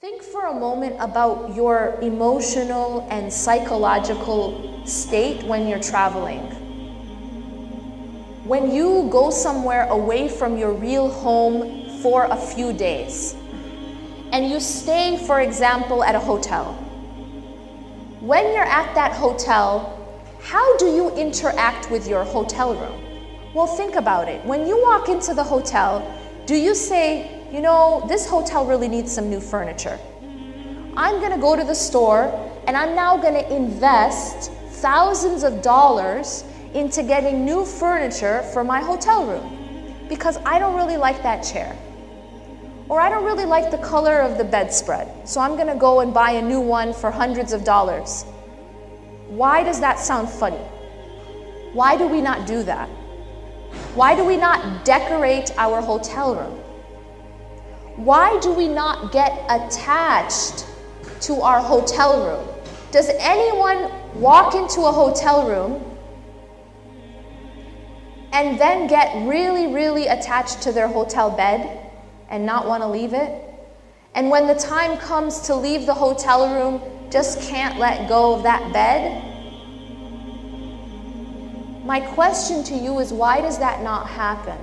Think for a moment about your emotional and psychological state when you're traveling. When you go somewhere away from your real home for a few days, and you stay, for example, at a hotel. When you're at that hotel, how do you interact with your hotel room? Well, think about it. When you walk into the hotel, do you say, you know, this hotel really needs some new furniture. I'm gonna go to the store and I'm now gonna invest thousands of dollars into getting new furniture for my hotel room because I don't really like that chair. Or I don't really like the color of the bedspread, so I'm gonna go and buy a new one for hundreds of dollars. Why does that sound funny? Why do we not do that? Why do we not decorate our hotel room? Why do we not get attached to our hotel room? Does anyone walk into a hotel room and then get really attached to their hotel bed and not want to leave it? And when the time comes to leave the hotel room, just can't let go of that bed? My question to you is, why does that not happen?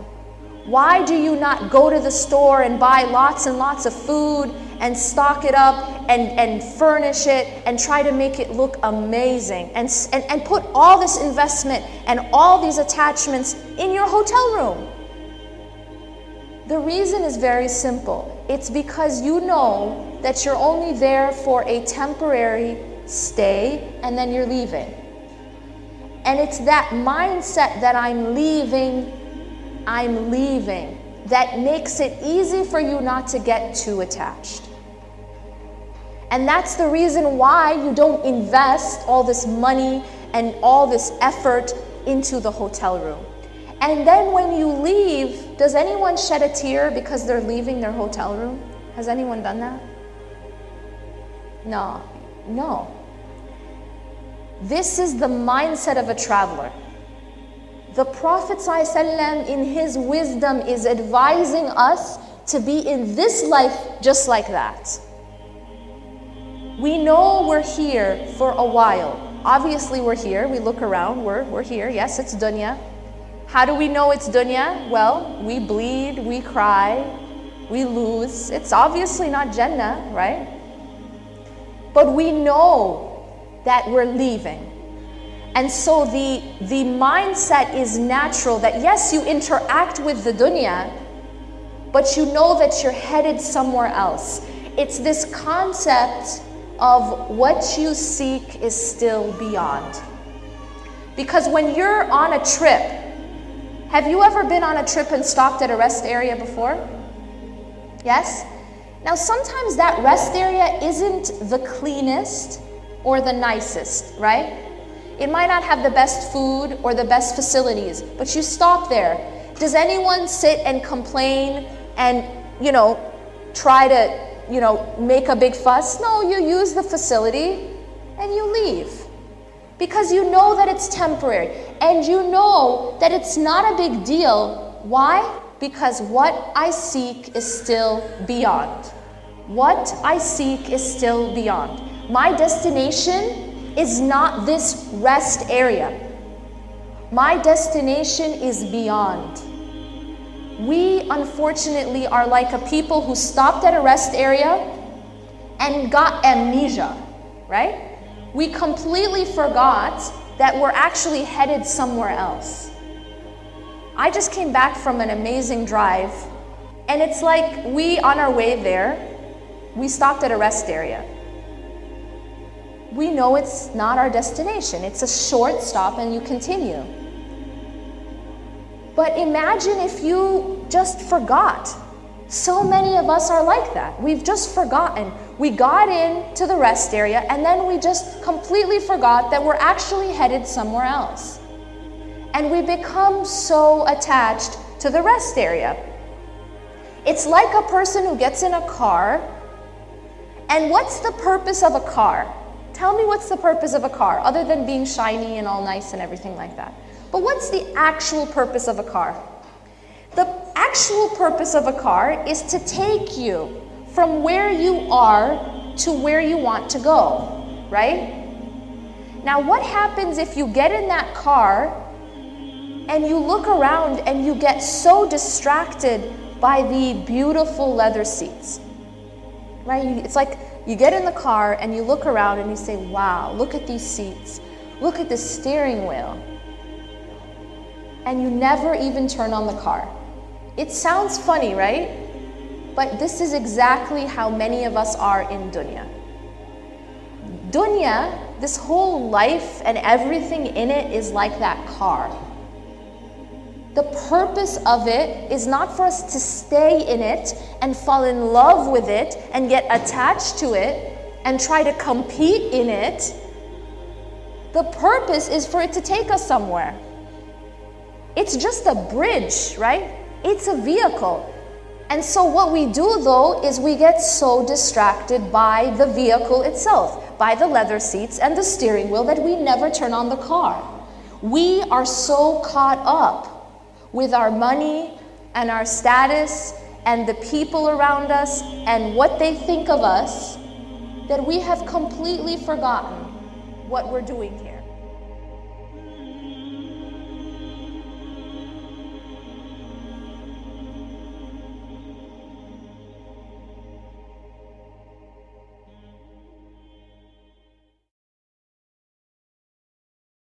Why do you not go to the store and buy lots and lots of food and stock it up and furnish it and try to make it look amazing and put all this investment and all these attachments in your hotel room? The reason is very simple. It's because you know that you're only there for a temporary stay and then you're leaving. And it's that mindset that I'm leaving, that makes it easy for you not to get too attached. And that's the reason why you don't invest all this money and all this effort into the hotel room. And then when you leave, does anyone shed a tear because they're leaving their hotel room? Has anyone done that? No. This is the mindset of a traveler. The Prophet ﷺ in his wisdom is advising us to be in this life just like that. We know we're here for a while. Obviously we're here, we look around, we're here, yes, it's dunya. How do we know it's dunya? Well, we bleed, we cry, we lose. It's obviously not Jannah, right? But we know that we're leaving. And so the mindset is natural that yes, you interact with the dunya, but you know that you're headed somewhere else. It's this concept of what you seek is still beyond. Because when you're on a trip, have you ever been on a trip and stopped at a rest area before? Yes? Now sometimes that rest area isn't the cleanest or the nicest, right? It might not have the best food or the best facilities, but you stop there. Does anyone sit and complain and, try to, make a big fuss? No, you use the facility and you leave. Because you know that it's temporary and you know that it's not a big deal. Why? Because what I seek is still beyond. What I seek is still beyond. My destination is not this rest area. My destination is beyond. We unfortunately are like a people who stopped at a rest area and got amnesia, right? We completely forgot that we're actually headed somewhere else. I just came back from an amazing drive, and it's like we, on our way there, we stopped at a rest area. We know it's not our destination. It's a short stop and you continue. But imagine if you just forgot. So many of us are like that. We've just forgotten. We got into the rest area and then we just completely forgot that we're actually headed somewhere else. And we become so attached to the rest area. It's like a person who gets in a car, and what's the purpose of a car? Tell me, what's the purpose of a car other than being shiny and all nice and everything like that? But what's the actual purpose of a car? The actual purpose of a car is to take you from where you are to where you want to go, right? Now, what happens if you get in that car and you look around and you get so distracted by the beautiful leather seats, right? It's like you get in the car and you look around and you say, wow, look at these seats. Look at the steering wheel. And you never even turn on the car. It sounds funny, right? But this is exactly how many of us are in dunya. Dunya, this whole life and everything in it is like that car. The purpose of it is not for us to stay in it and fall in love with it and get attached to it and try to compete in it. The purpose is for it to take us somewhere. It's just a bridge, right? It's a vehicle. And so what we do though is we get so distracted by the vehicle itself, by the leather seats and the steering wheel, that we never turn on the car. We are so caught up with our money and our status and the people around us and what they think of us that we have completely forgotten what we're doing here.